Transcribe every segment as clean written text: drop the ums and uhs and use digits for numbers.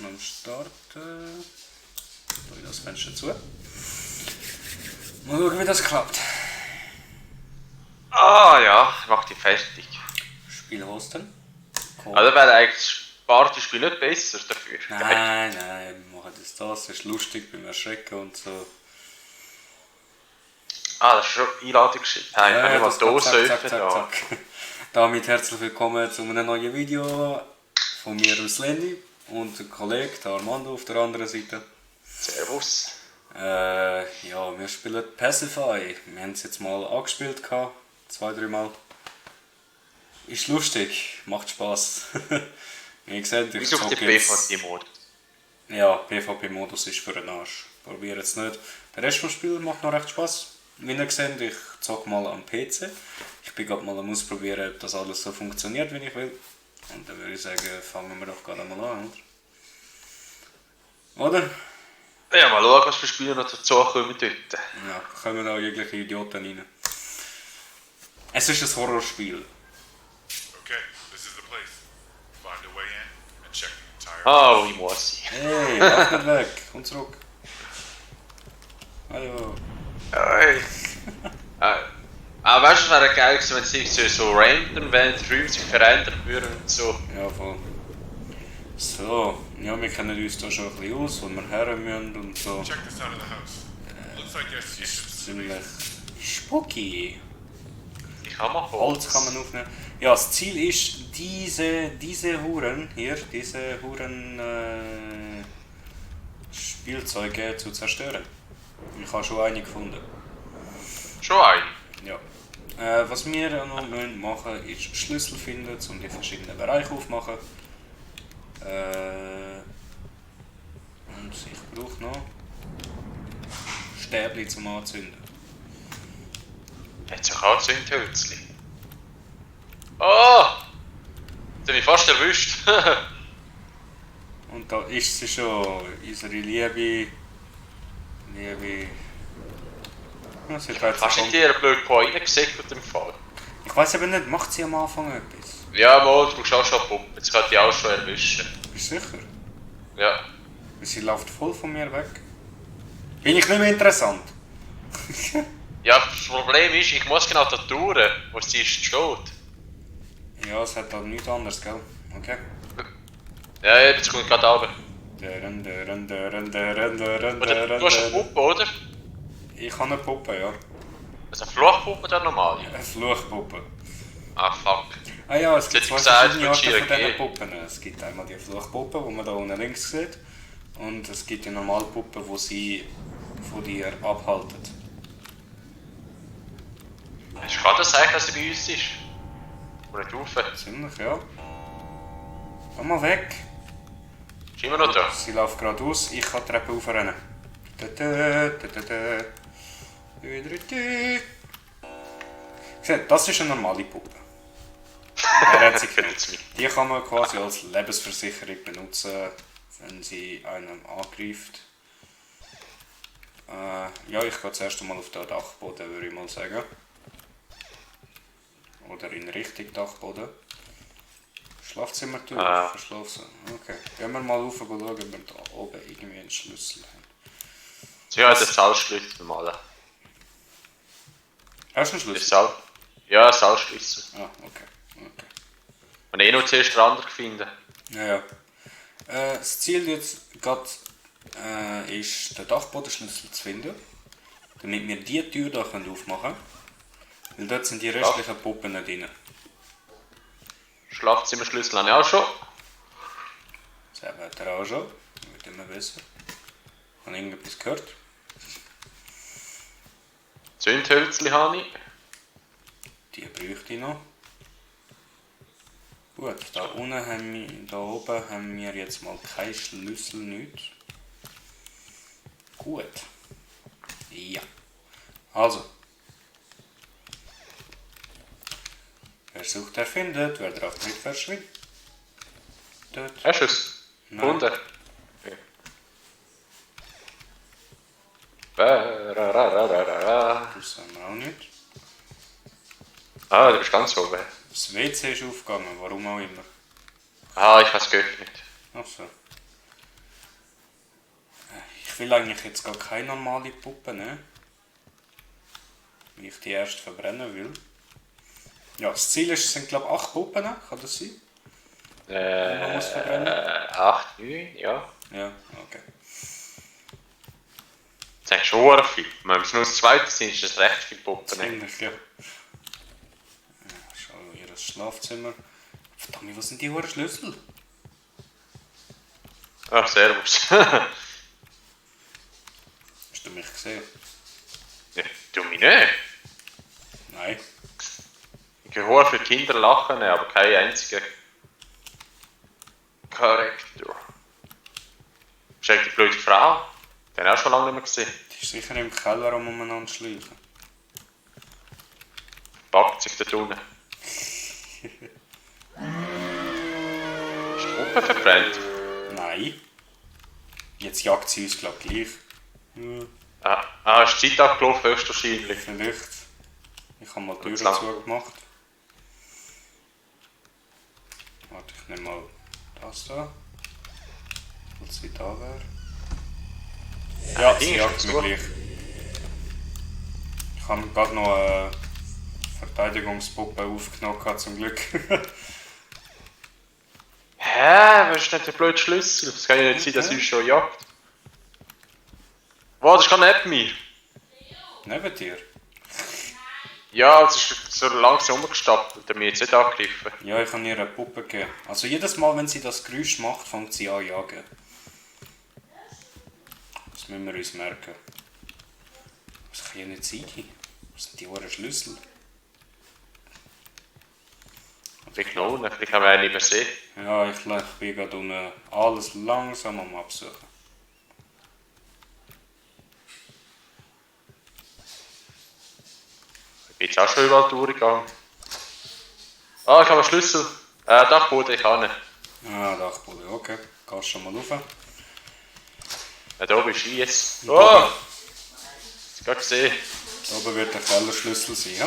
Am Starten. Tue ich das Fenster zu. Mal schauen, wie das klappt. Ah ja, ich mach die fertig. Spiel hosten. Cool. Also wäre eigentlich das Partyspiel nicht besser dafür. Nein, wir machen das ist lustig beim Erschrecken und so. Ah, das ist schon Einladung geschickt. Hey, ich kann nicht mal die Dose öffnen. zack. Damit herzlich willkommen zu einem neuen Video von mir aus Lendi und dem Kollegen, der Armando auf der anderen Seite. Servus. Ja, wir spielen Pacify. Wir haben es jetzt mal angespielt, 2-3 Mal. Ist lustig, macht Spaß. Wie gesagt, Wie sucht die PvP-Modus? Ja, PvP-Modus ist für den Arsch. Probiere es nicht. Der Rest des Spiels macht noch recht Spaß. Wie ihr seht, ich zocke mal am PC. Ich bin gerade mal am Ausprobieren, ob das alles so funktioniert, wie ich will. Und dann würde ich sagen, fangen wir doch gerade mal an, oder? Ja, mal schauen, was für Spiele noch dazu kommen dort. Ja, kommen da jegliche Idioten rein. Es ist ein Horrorspiel. Okay, this is the place. Find a way in and check the entire. Ah, wo ich muss sein. Hey, lauf nicht weg, komm zurück. Hallo. Hey. Weißt du, es wäre geil gewesen, wenn sich so random, wenn die Räume sich verändern würden und so. Ja, voll. So, ja, wir kennen uns da schon ein bisschen aus, wo wir her müssen und so. Check this out of the house. Looks like there's Das secrets. ist ziemlich spooky. Ich kann mal Holz kann man aufnehmen. Ja, das Ziel ist, diese Huren hier, diese Huren Spielzeuge zu zerstören. Ich habe schon eine gefunden. Schon ein. Ja. Was wir noch machen müssen, ist Schlüssel finden, um die verschiedenen Bereiche aufzumachen. Und ich brauche noch Stäbchen zum Anzünden. Hat sich auch Zündhölzli. Oh! Jetzt habe ich fast erwischt. Und da ist sie schon, unsere Liebe. Ja, sie hat Hast du in dir blöd Point reingesäckelt im Fall? Ich weiß aber nicht, macht sie am Anfang etwas? Ja, mal, du brauchst auch schon Puppen. Jetzt kann ich auch schon erwischen. Bist du sicher? Ja. Sie läuft voll von mir weg. Bin ich nicht mehr interessant? Ja, das Problem ist, ich muss genau da durch, wo sie ist steht. Ja, es hat halt nichts anderes, gell? Okay. Ja, jetzt komme ich gerade runter. Du hast eine Puppe, oder? Ich habe eine Puppe, ja. Das ist eine Fluchpuppe oder normal? Eine Fluchpuppe. Ah, fuck. Ah ja, es gibt Jetzt zwei hätte ich verschiedene Arten gesagt, von diesen okay. Puppen. Es gibt einmal die Fluchpuppe, die man da unten links sieht. Und es gibt die normale Puppe, die sie von dir abhalten. Es kann das sein, dass sie bei uns ist? Oder du rauf? Ziemlich, ja. Geh mal weg. Ist immer noch da? Sie läuft geradeaus, ich kann die Treppe aufrennen. Seht, das ist eine normale Puppe. Er hat sie genommen. Die kann man quasi als Lebensversicherung benutzen, wenn sie einem angreift. Ja, ich gehe zuerst einmal auf den Dachboden, würde ich mal sagen. Oder in Richtung Dachboden. Schlafzimmertür, verschlossen. Okay, gehen wir mal rauf und schauen, ob wir da oben irgendwie einen Schlüssel haben. Sie hat den Salzschlüssel mal. Hast du einen Schlüssel? Sal ja, Salzschlüssel. Ah, okay. Und eh noch zuerst den anderen gefunden. Ja. Das Ziel jetzt gerade ist, den Dachbodenschlüssel zu finden, damit wir diese Tür da aufmachen können. Weil dort sind die restlichen Puppen nicht drin. Schlafzimmerschlüssel habe ich auch schon. Das hat er auch schon. Wird immer besser. Habe ich irgendetwas gehört? Zündhölzli habe ich. Die bräuchte ich noch. Gut, da oben haben wir jetzt mal keinen Schlüssel, nichts. Gut. Ja. Also. Wer sucht, der findet. Wer drauf tritt, verschwindet. Hast du es? Nein. Gefunden? Okay. Ba-ra-ra-ra-ra-ra. Das haben wir auch nicht. Ah, du bist ganz oben. Das WC ist aufgegangen, warum auch immer. Ah, ich habe es geöffnet. Ach so. will eigentlich jetzt gar keine normale Puppe nehmen. Weil ich die erst verbrennen will. Ja, das Ziel ist, es sind glaube ich 8 Puppen, kann das sein? Man muss verbrennen? 8, 9, ja. Ja, okay. Das ist eigentlich schon sehr viel. Wenn wir nur das zweite sind, ist das recht viele Puppen. Ziemlich, ja. Schau, ihr Schlafzimmer. Verdammt, was sind die hohen Schlüssel? Ach, servus. Hast du mich gesehen? Ja, du mich nicht. Nein. Ich höre für Kinder lachen, aber kein einziger Charakter. Das ist eigentlich die blöde Frau. Die habe ich auch schon lange nicht mehr gesehen. Die ist sicher im Keller umeinander schleichen. Packt sich dort unten. Ist die Puppe verbrennt? Nein. Jetzt jagt sie uns glaube ich gleich. Ist die Zeit abgelaufen, höchstwahrscheinlich. Vielleicht. Ich habe mal die Ganz Tür lang. zugemacht. Warte, ich nehme mal das da. Falls sie da wäre. Ja, die sie ist jagt zu. mich gleich. Ich habe gerade noch eine Verteidigungspuppe aufgenommen, zum Glück. Hä? Was ist denn der blöde Schlüssel? Das kann ja nicht sein, dass sie uns schon jagt. Wow, das ist gar nicht mir. Neben dir? Ja, das ist so langsam umgestapelt, der mir jetzt nicht angegriffen. Ja, ich habe ihr eine Puppe gegeben. Also jedes Mal, wenn sie das Geräusch macht, fängt sie an zu jagen. Das müssen wir uns merken. Das kann ja nicht sein. Was sind die hohen Schlüssel? Vielleicht noch unten, vielleicht haben wir einen nicht mehr gesehen. Ja, ich bin gerade unten alles langsam am Absuchen. Ich bin jetzt auch schon überall durchgegangen. Ah, ich habe einen Schlüssel. Dachboden, ich kann nicht. Ah, Dachboden, okay. Gehst schon mal rauf. Ja, da oben ist ich jetzt. Da Oh! oben. Hast gerade gesehen. Da oben wird der Kellerschlüssel sein, ja?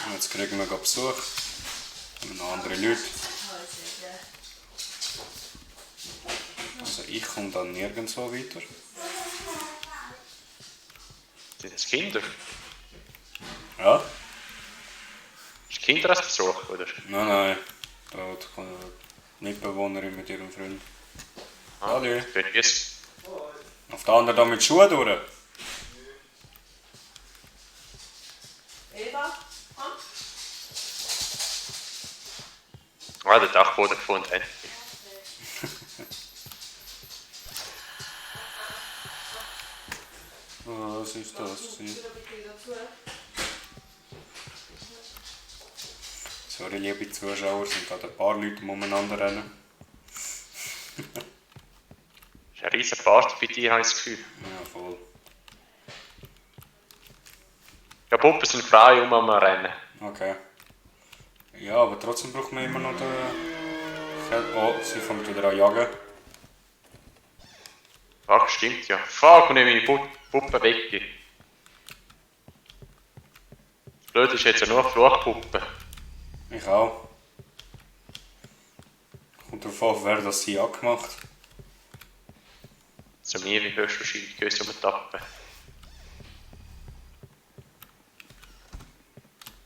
Und jetzt kriegen wir gerade Besuch. Und noch andere Leute. Also ich komme dann nirgendwo weiter. Sind das Kinder? Ja? Ist Kinder als Besuch, oder? Nein. Da kommt eine Mitbewohnerin mit ihrem Freund. Hallo. Könnt ihr es? Auf der anderen da mit Schuhen durch. Eva, komm. Ah, der Dachboden gefunden. Was ist das? Sorry, liebe Zuschauer, sind gerade ein paar Leute umeinander rennen. Das ist eine riesen Party bei dir, habe ich das Gefühl. Ja, voll. Ja, Puppen sind frei am Rennen. Okay. Ja, aber trotzdem braucht man immer noch den... Oh, sie fängt wieder an jagen. Fuck, stimmt ja. Fuck, und ich meine Puppe weg. Das Blöde ist jetzt ja nur eine Fluchpuppe. Ich auch. Kommt darauf an, wer das sie angemacht. Zu mir wie höchstwahrscheinlich gehen sie um die Tappe.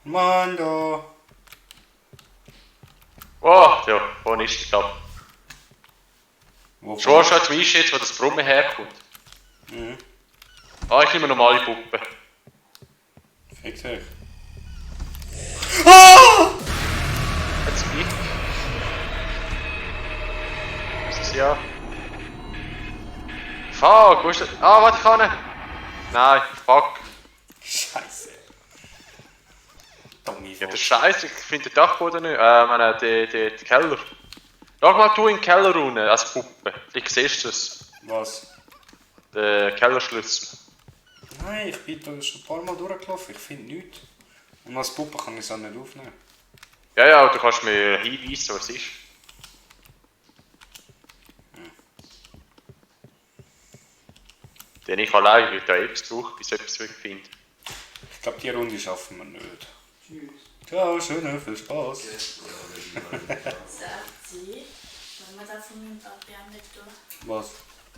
Mando! Oh, ja, wo ist die Tappe? Wo Schon zum Einschätzen, wo das Brummen herkommt. Mhm. Ah, ich nehme eine normale Puppe. Fick dich. Jetzt ich. Was ist das ja? Fuck, wo ist das? Ah, warte, ich kann nicht. Nein, fuck. Scheiße. Dumme Ja, das Fuck. ist scheiße, ich finde den Dachboden nicht. Meine, den Keller. Schau mal, du in den Keller runter, als Puppe. Vielleicht siehst du es. Was? Den Kellerschlüssel. Nein, ich bin da schon ein paar Mal durchgelaufen, ich finde nichts. Und als Puppe kann ich es auch nicht aufnehmen. Ja, ja, du kannst mir hinweisen, was es ist. Denn ich allein will da etwas brauchen, bis ich etwas finde. Ich glaube, die Runde schaffen wir nicht. Ciao, schön, viel Spaß. Sagt sie. Wollen wir da von meinem Papi auch nicht durch? Was?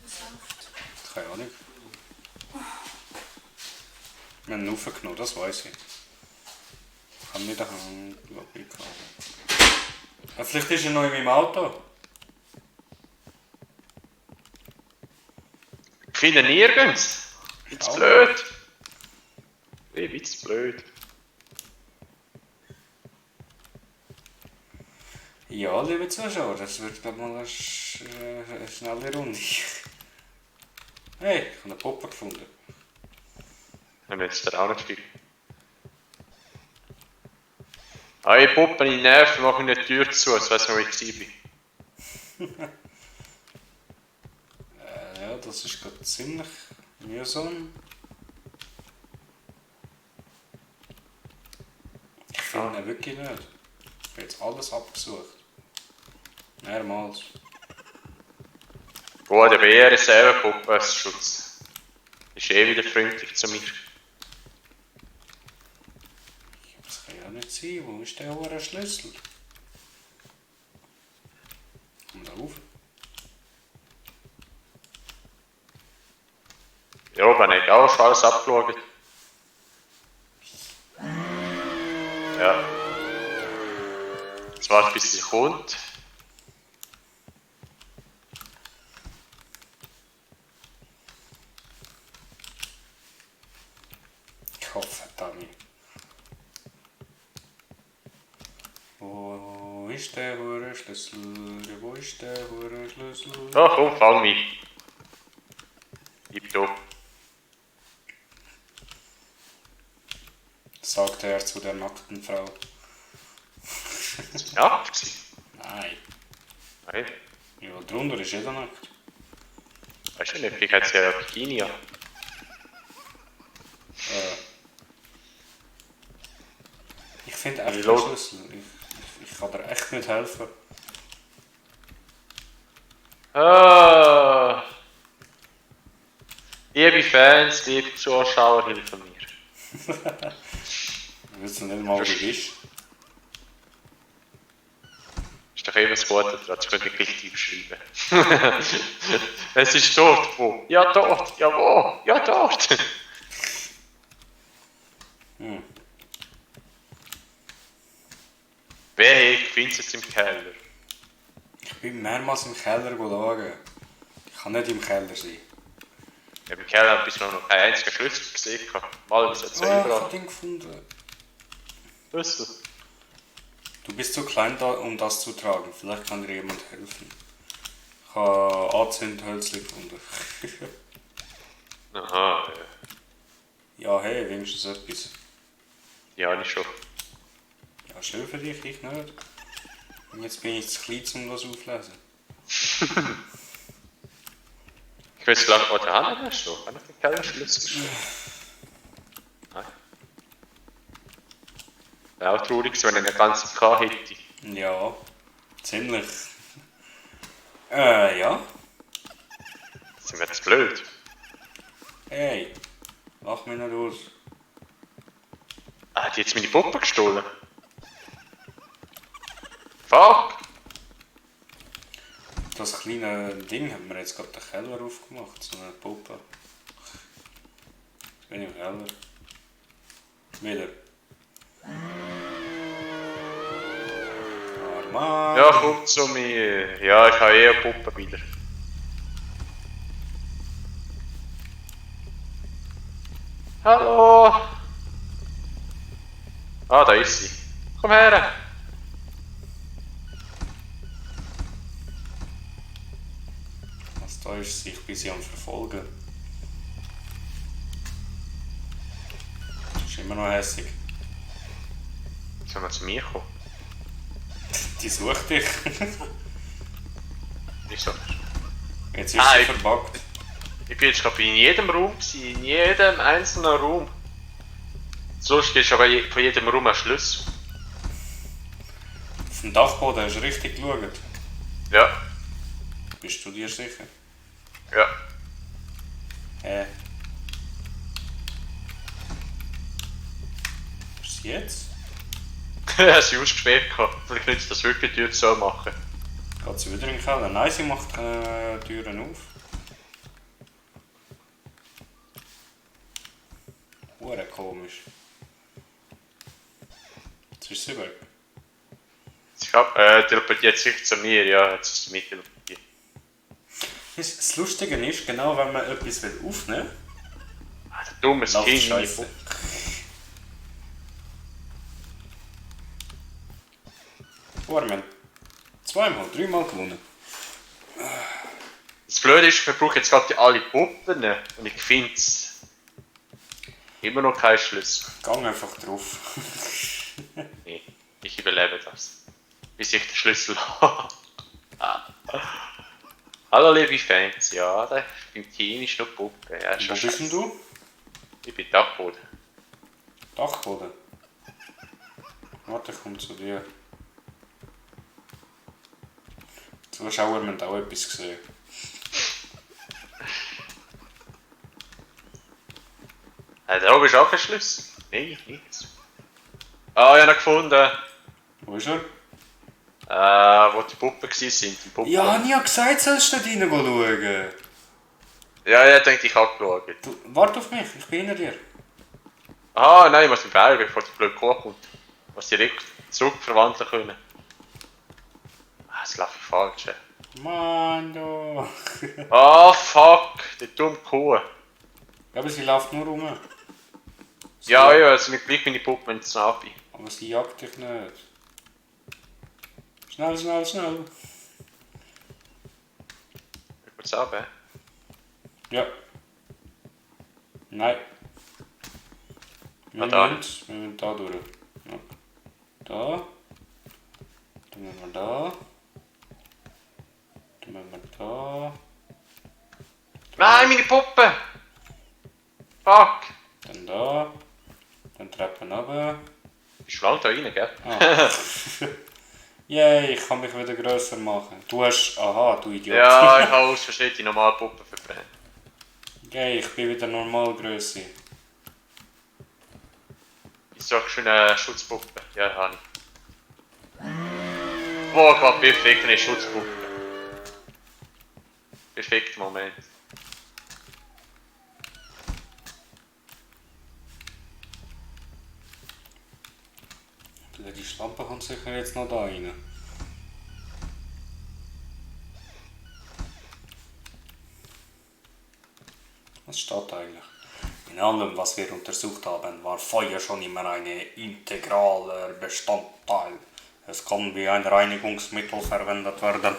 Sanft. Keine Ahnung. Wir haben ihn aufgenommen, das weiß ich. Ich habe nicht daheim, glaube ich, gehabt. Ja, vielleicht ist er noch in meinem Auto. Ich finde nirgends. Witz blöd. Hey, witz blöd. Ja, liebe Zuschauer, das wird glaube ich mal eine schnelle Runde. Hey, ich habe eine Puppe gefunden. Dann jetzt der auch nicht viel. Ah, ich Puppen in Nerven, mache ich die Tür zu, als weiß nicht, wo ich war. Ja, das ist gerade ziemlich mühsam. Ich finde ihn wirklich nicht. Ich habe jetzt alles abgesucht. Mehrmals. Oh, der Bär ist selber Puppenschutz. Ist eh wieder freundlich zu mir. Das kann ja nicht sein. Wo ist der hohe Schlüssel? Komm da rauf. Ja, wenn ich auch schon alles abgeschaut. Ja. Jetzt warte bis sie kommt. Ich hoffe, Dami. Wo ist der hohe Schlüssel? Wo ist der hohe Schlüssel? Ja, komm, fang mich. Gib da. Sagte er zu der nackten Frau. Ja, Nein. nein. Ja, drunter ist jeder nackt. Weißt du nicht, vielleicht hat sie ja ein Bikini an. Ich finde echt Hallo? keinen Schlüssel. Ich kann dir echt nicht helfen. Ah. Liebe Fans, liebe Zuschauer, hilfen mir. Ich weiß nicht mal, wo du bist. Ist doch eben das Gute dran, das könnte ich richtig beschreiben. Es ist dort, wo? Ja, dort. Ja, wo? Ja, dort. Wer ich finde es jetzt im Keller? Ich bin mehrmals im Keller schauen. Ich kann nicht im Keller sein. Im Keller habe ich noch keinen einzigen Schlüssel gesehen. Mal bis jetzt Ich habe überall. den gefunden. Schlüssel. Du bist zu klein, um das zu tragen. Vielleicht kann dir jemand helfen. Ich habe Anzündhölzchen gefunden. Aha, Ja, hey, wenigstens etwas. ja, nicht schon. Ja, schön für dich, ich nicht. Und jetzt bin ich zu klein, um das aufzulesen. Ich weiß gleich, was der Hand hast du. Kann ich den Kellerschlüssel? Nein. Wäre auch traurig, wenn ich eine ganze K hätte. Ja, ziemlich. Ja. Sind wir jetzt blöd? Hey, mach mich nicht aus. Ah, hat die jetzt meine Puppe gestohlen? Fuck! Das kleine Ding hat mir jetzt gerade den Keller aufgemacht, so eine Puppe. Jetzt bin ich im Keller. Wieder. Armand. Ja, komm zu mir. Ja, ich habe eh eine Puppe wieder. Hallo! Ah, da ist sie. Komm her! Also da ist sie, ich bin sie am Verfolgen. Das ist immer noch hässig. Sollen wir zu mir kommen? Die sucht dich. Wieso? Jetzt ist Ah, sie ich- verbuggt. Ich bin jetzt gerade in jedem Raum gewesen, in jedem einzelnen Raum. So steht aber von jedem Raum ein Schlüssel. Auf dem Dachboden hast du richtig geschaut. Ja, Bist du dir sicher? ja. Hä? Was jetzt? Hast du ausgesperrt gehabt. Vielleicht nützt das wirklich die Tür so machen. Geht sie wieder in den Keller? Nein, sie macht Türen auf. Hure komisch. Jetzt ist sie weg. Ich hab, teleportiert sich zu mir, ja, jetzt ist sie mit teleportiert. Das Lustige ist, genau wenn man etwas aufnehmen will, Ah, der dumme läuft Skin. scheiße. Oh, wir haben zweimal, dreimal gewonnen. Das Blöde ist, wir brauchen jetzt gerade alle Puppen und ich finde immer noch keinen Schlüssel. Gang einfach drauf. Nee, ich überlebe das. Bis ich den Schlüssel habe. Hallo liebe Fans, ja, im Team ist noch Puppe. Ja, Wo schon bist denn du? Ich bin Dachboden. Dachboden. Warte, ich komme zu dir. Die Zuschauer haben auch etwas gesehen. Da oben ist auch kein Schlüssel. Nein, nichts. Ah, ich habe ihn gefunden. Wo ist er? Wo die Puppen waren. Die Puppen. Ja, ich habe gesagt, sollst du dort rein schauen. Ja, ich denke, ich habe geschaut. Du, warte auf mich, ich bin hinter dir. Ah, nein, ich muss den Berg, bevor die blöde Kuh kommt. Ich muss direkt zurück verwandeln können. Ah, das laufe ich falsch. Mann, du. Ah, fuck, die dumme Kuh. Ja, aber sie läuft nur rum. Sie Ja, jagt- ja, also mit gleich meine Puppe, wenn ich zu nah bin. Aber sie jagt dich nicht. Schnell, schnell, schnell. Ich würde sagen. Ja. Nein. Wir da. müssen da durch. Ja. Da. Dann müssen wir da. Dann müssen wir da. Nein, meine Puppe! Fuck! Dann da. Dann Treppen runter. Bist du lang da rein, gell? Ah. Yay, ich kann mich wieder grösser machen. Du hast... Aha, du Idiot. Ja, ich habe aus Versehen die normale Puppe verbrennt. Yay, ich bin wieder Normalgröße. Ich suche schon eine Schutzpuppe. Ja, habe ich. Boah, gerade perfekt, eine Schutzpuppe. Perfekter Moment. Die Schlampe kommt sicher jetzt noch da rein. Was steht eigentlich? In allem, was wir untersucht haben, war Feuer schon immer ein integraler Bestandteil. Es kann wie ein Reinigungsmittel verwendet werden.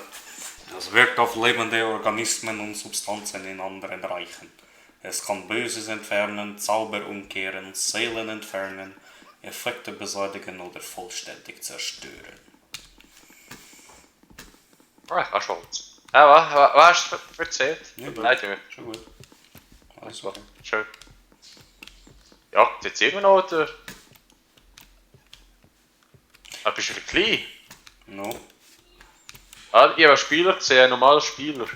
Es wirkt auf lebende Organismen und Substanzen in anderen Reichen. Es kann Böses entfernen, Zauber umkehren, Seelen entfernen, Effekte beseitigen oder vollständig zerstören. Ah, ich habe Schwanz. Was hast du erzählt? Ja, Tut mir gut. leid, Junge. Schon gut. Alles So, okay. schön. Jagt jetzt immer noch, oder? Ah, bist du ein klein? No. Ah, ich habe einen Spieler gesehen, einen normalen Spieler.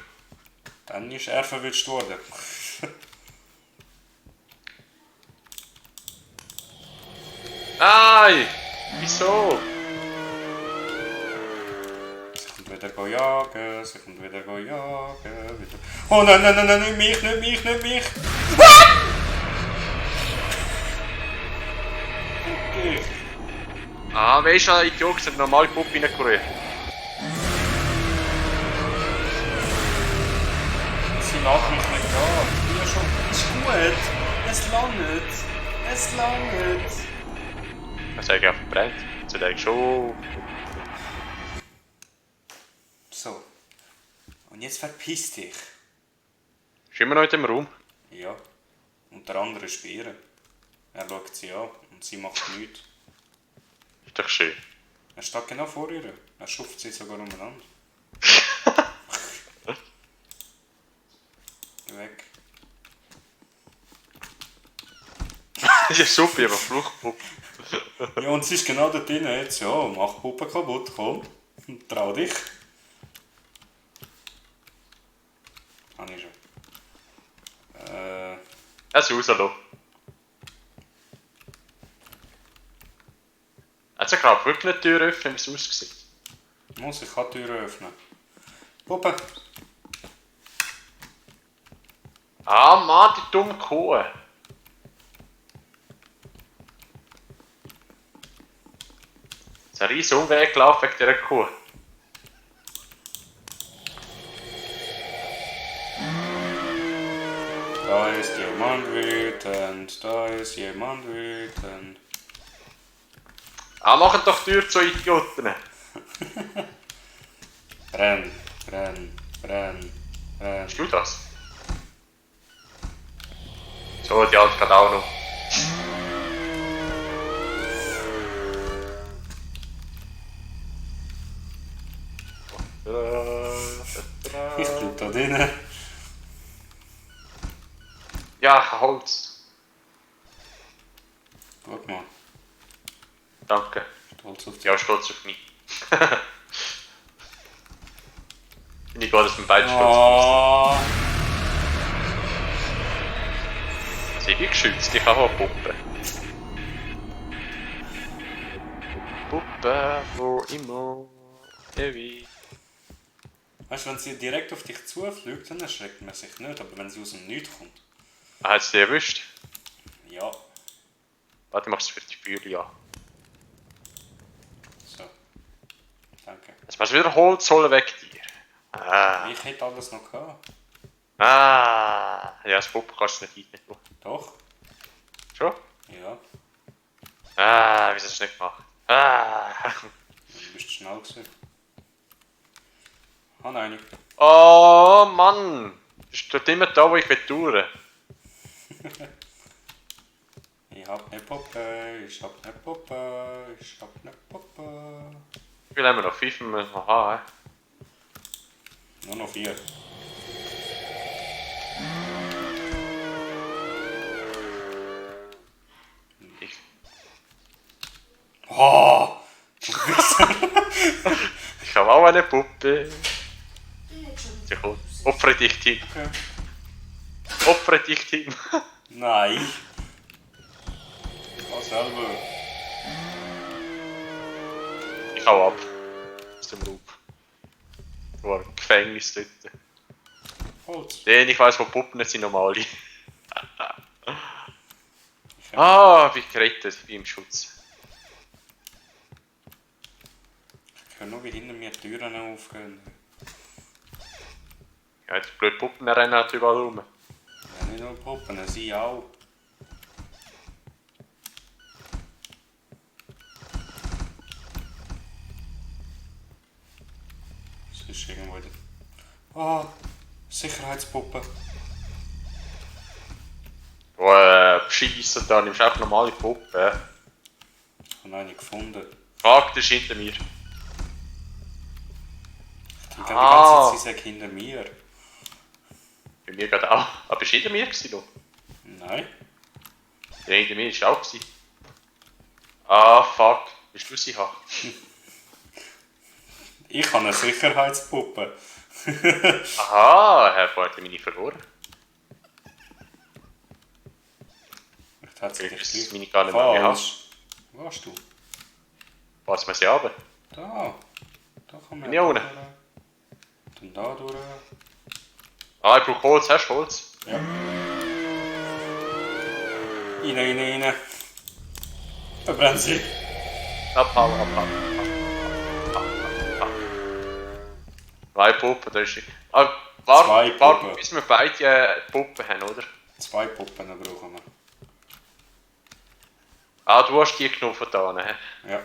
Dann ist er verwünscht worden. Nein! Wieso? Sie kommt wieder go jagen, sie kommt wieder go jagen. Wieder. Oh nein, nein, nein, nein, nicht mich, nicht mich, nicht mich! Okay. Ah, wer ist ein Idiot, der eine normale Puppe reingerührt? Sie lässt mich nicht an. Ich bin ja schon... Ist gut. Es langt. Es langt. Was habe ich auch verbrennt? Jetzt hat eigentlich schon... So. Und jetzt verpiss dich. Ist immer noch in dem Raum. Ja. Und der andere ist bei ihr. Er schaut sie an und sie macht nichts. Ist doch schön. Er steht genau vor ihr. Er schufft sie sogar umeinander. Weg. Das ist super, aber Fluchtpuppe. Ja, und sie ist genau dort drin jetzt. Ja, mach die Puppe kaputt, komm. Trau dich. Habe ich schon. Er ist rauslassen. Hat sich gerade wirklich eine Tür öffnen, wie es aussieht. Muss ich die Tür öffnen. Puppe. Ah Mann, die dumme Kuh. ist ein riesen Umweg gelaufen wegen dieser Kuh. Da ist jemand wütend, da ist jemand wütend. Ah, machen doch die Tür zu, Idioten! Brenn, brenn, brenn, brenn. Bist du das? So, die Alte geht auch noch. Ich bleib da drinnen. Ja, Holz. Guck mal, Danke. stolz auf dich. Ja, stolz auf mich. Bin ich gerade aus dem Bein stolz auf Oh, mich. Sie wie geschützt, ich habe auch Puppe. Puppe, wo immer, ewig. weißt du, wenn sie direkt auf dich zufliegt, dann erschreckt man sich nicht, aber wenn sie aus dem Nichts kommt. Ah, hat sie dich erwischt? Ja, Warte, ich mach's für die Fühle, ja. so. Danke. Jetzt machst du wieder Holz holen weg dir. Ah, Ich hätte alles noch gehabt. ja, das Puppe kannst du nicht rein tun. Doch? Schon? Ja, Wieso hast du das nicht gemacht? du bist schnell gewesen. Ah nein. Oh Mann! Du steht immer da, wo ich durch. Ich hab ne Puppe, ich hab ne Puppe, ich hab ne Puppe. Wie viel haben wir noch? 5 müssen wir noch haben, Nur noch 4. Ich. Oh! Ich habe auch eine Puppe. Sie kommt. Opfere dich, Team. Okay. Opfere dich, Team. Nein! Geh selber. Ich hau ab. Aus dem Raum. War ein Gefängnis dort. Holz. Den ich weiss, wo Puppen sind normale. Ich Bin ich gerettet, wie im Schutz. höre nur, wie hinter mir die Türen aufgehen. Ja, die blöde Puppen rennen halt überall rum. Ja, nicht nur Puppen, sie auch. Es ist irgendwo wieder. Ah, Sicherheitspuppe. Scheiße, da nimmst du einfach normale Puppen. Ich habe eine gefunden. Frag, der ist hinter mir. Die ganze Zeit, sie sagt hinter mir. Bei mir gerade auch. Aber bist du hinter mir gewesen, du? Nein. Der hinter mir ist auch gewesen. Ah, fuck. Bist du sie haben? Ich habe eine Sicherheitspuppe. Aha, Herr Freund, meine verloren. Vielleicht hat sie Ich dich weiß gleich. meine gar nicht mehr gehabt. Falsch. Wo warst du? Was wir sie haben? Da. Da kann man Bin ich unten? durch. Dann da durch. Ah, ich brauche Holz. Hast du Holz? Ja. Rein. Verbrennt sie. Abhauen. Zwei Puppen, da ist sie. Ah, Zwei warte, Puppen. bis wir beide Puppen haben, oder? 2 Puppen brauchen wir. Ah, du hast die Knuffen da, ne? Ja.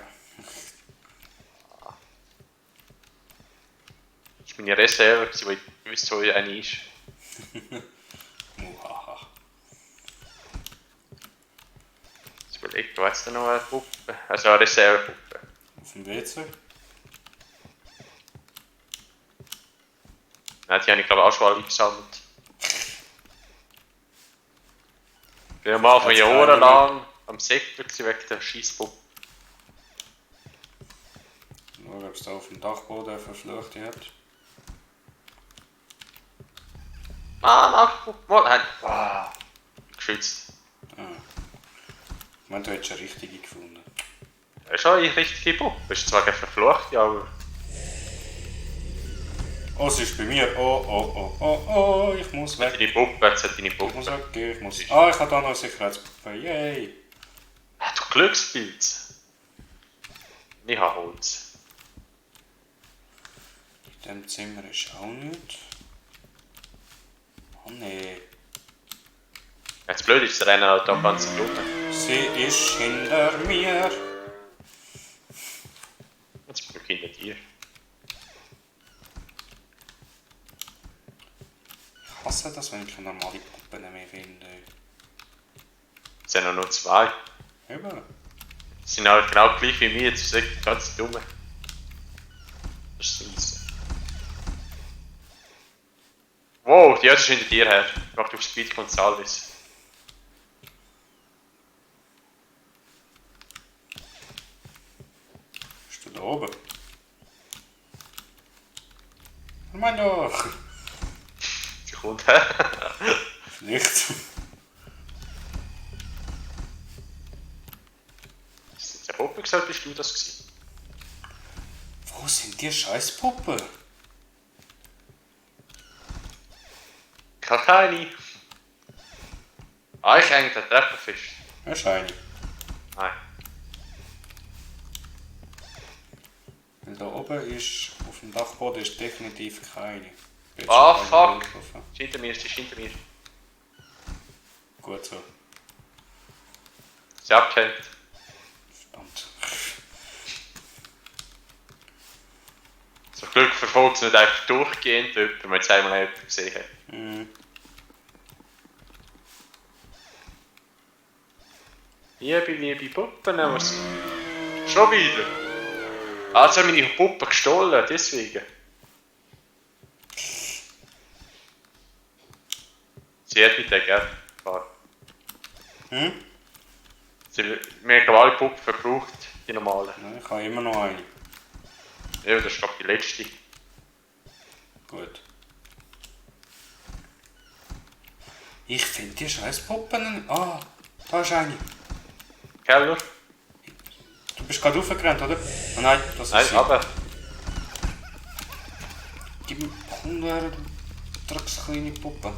Das war meine Reserve, weil ich wusste, wo eine ist. Muhaha. Jetzt überlegt, wo ist denn noch eine Puppe? Also eine Reservepuppe. Auf dem WC. Nein, die habe ich glaube auch schon alle gesammelt. Ich bin mal von Jahren lang am Sektor wegen der Scheisspuppe. Schauen, ob es da auf dem Dachboden eine Verfluchte hat. Mal, wow. Geschützt. Ah. Ich meine, du hättest eine richtige gefunden. Das ist schon eine richtige Puppe. Das ist zwar keine verfluchte, aber... Oh, sie ist bei mir. Oh, ich muss weg. Deine Puppe, jetzt hat deine Ich muss Puppe. weggehen, ich muss... Ah, ich habe da noch eine Sicherheitspuppe. Yay. Du Glückspilz. Ich habe Holz. In dem Zimmer ist auch nichts. Oh nee. Jetzt blöd ist, sie rennen halt da ganz rum. Sie ist hinter mir. Jetzt bin ich hinter dir. Ich hasse das, wenn ich keine normale Puppen mehr finde. Es sind noch nur 2. Eben. Sie sind halt genau gleich wie mir, jetzt sind ganz dumm. Das ist süß. Wow, die ist hinter dir her. Ich mach auf Speed Gonzales. Bist du da oben? Mein doch! Sie kommt her. Nicht. Ist jetzt eine Puppe gesagt, bist du das gewesen? Wo sind die Scheißpuppen? Ich habe keine. Ah, ich hänge den Treppenfisch. Wahrscheinlich. Nein. Weil da oben ist, auf dem Dachboden ist definitiv keine. Bin jetzt Ah, schon ein paar Mal fuck. gelaufen. Ist hinter mir, sie ist hinter mir. Gut so. Sie abgehängt. Verdammt. Zum Glück verfolgt sie nicht einfach durchgehend, wenn man jetzt einmal jemanden gesehen hat. Hm. Liebe Puppen, was? Schon wieder? Ah, sie haben meine Puppe gestohlen, deswegen. Sie hat mit der gerne gefahren. Hm? Wir haben alle Puppen verbraucht, die normalen. Ja, ich habe immer noch eine. Ja, das ist doch die letzte. Gut. Ich finde die Scheißpuppen nicht. Ah, da ist eine. Keller? Du bist gerade raufgerannt, oder? Oh nein, das ist Nein, sie. aber. Gib mir 100 kleine Puppe.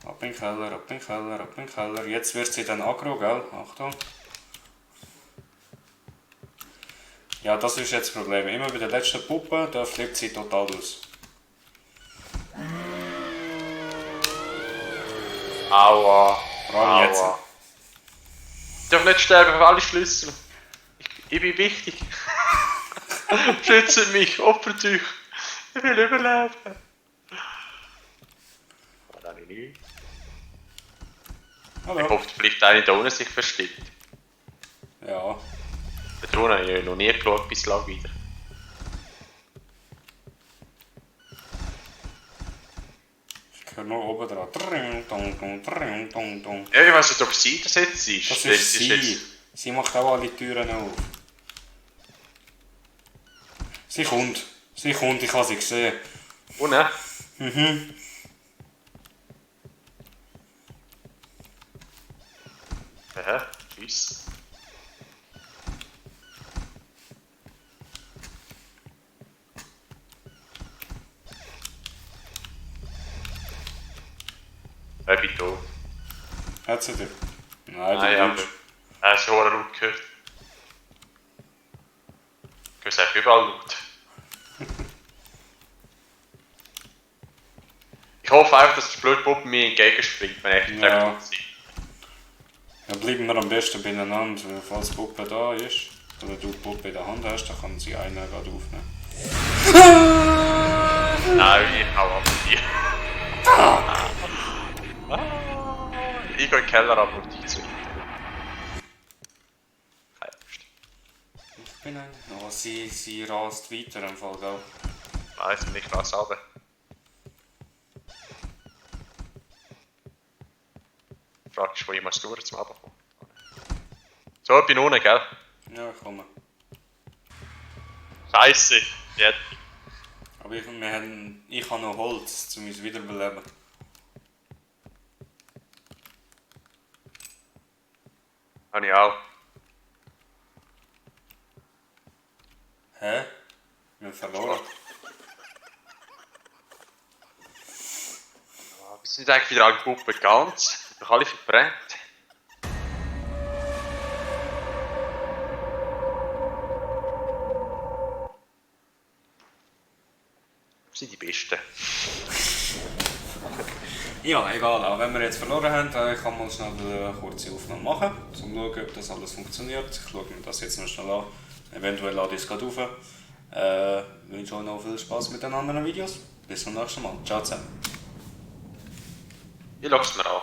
Ab in den Keller, ab in den Keller, ab in den Keller. Jetzt wird sie dann aggro, gell? Achtung. Ja, das ist jetzt das Problem. Immer bei der letzten Puppe, da flippt sie total aus. Aua. Vor allem jetzt. Aua. Ich darf nicht sterben auf alle Schlüssel. Ich bin wichtig. Schütze mich, opfert euch. Ich will überleben. Aber dann nicht. Ich Hallo. hoffe, vielleicht einer da unten sich versteckt. Ja. Da drunten habe ich noch nie geschaut, bislang wieder. Ich höre nur oben dran. Tring, tong, tong, tring, tong, tong. Ja, ich weiß nicht, ob sie das jetzt ist. Das ist sie. Jetzt... Sie macht auch alle Türen auf. Sie kommt. Sie kommt, ich habe sie gesehen. Oh ne? Mhm. Aha, tschüss. Ich bin tot. Hat sie dich? Nein, Nein, du aber... lügst. Hast du auch laut gehört? Ich höre es einfach überall laut. Ich hoffe einfach, dass die blöde Puppe mir entgegenspringt, wenn ich Ja. ja. Bin. Ja, bleiben wir am besten beieinander, weil falls die Puppe da ist, oder du die Puppe in der Hand hast, dann kann sie einer gerade aufnehmen. Nein, ich hau ab mit dir. Ich gehe in den Keller ab und dich zu. Keine Angst. Ich bin ein... Oh, sie rast weiter im Fall, gell? Nein, jetzt bin ich krass runter. Die Frage ist, wo ich muss durch zum Abkommen. So, ich bin unten, gell? Ja, komm. Scheiße, jetzt. Aber ich habe noch Holz, um uns wiederbeleben. Habe ich auch. Hä? Wir haben verloren. Wir sind eigentlich wieder alle Puppen ganz. Doch alle verbrennt. sind die Besten. Ja, egal, auch wenn wir jetzt verloren haben, kann man schnell eine kurze Aufnahme machen, um zu schauen, ob das alles funktioniert. Ich schaue mir das jetzt noch schnell an. Eventuell lade ich es gerade auf. Wünsche euch noch viel Spaß mit den anderen Videos. Bis zum nächsten Mal. Ciao zusammen. Ich schaue es mir an.